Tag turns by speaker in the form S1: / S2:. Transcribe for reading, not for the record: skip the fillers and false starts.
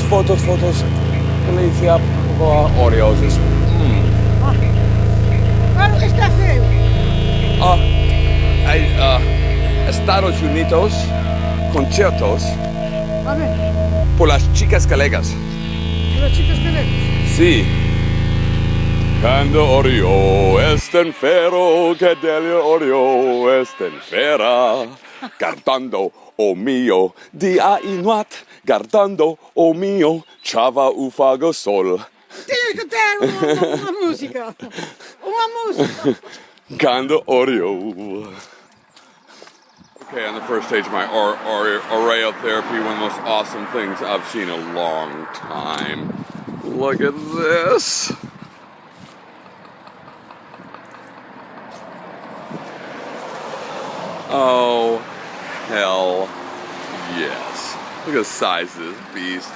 S1: fotos. Alicia, Oreos is...
S2: Qual está feo?
S1: Estados Unidos, conciertos
S2: A ver,
S1: por las chicas galegas.
S2: los chicos que leemos.
S1: Sí. Quando Oreo est fero, che delio Oreo est fera. Guardando, o mio, dia inuat, guardando, o mio, chava ufago sol.
S2: Tienes que cantar una música. Una música.
S1: Quando Oreo. Okay, on the first stage of my Oreo therapy, one of the most awesome things I've seen in a long time. Look at this. Oh, hell yes. Look at the size of this beast.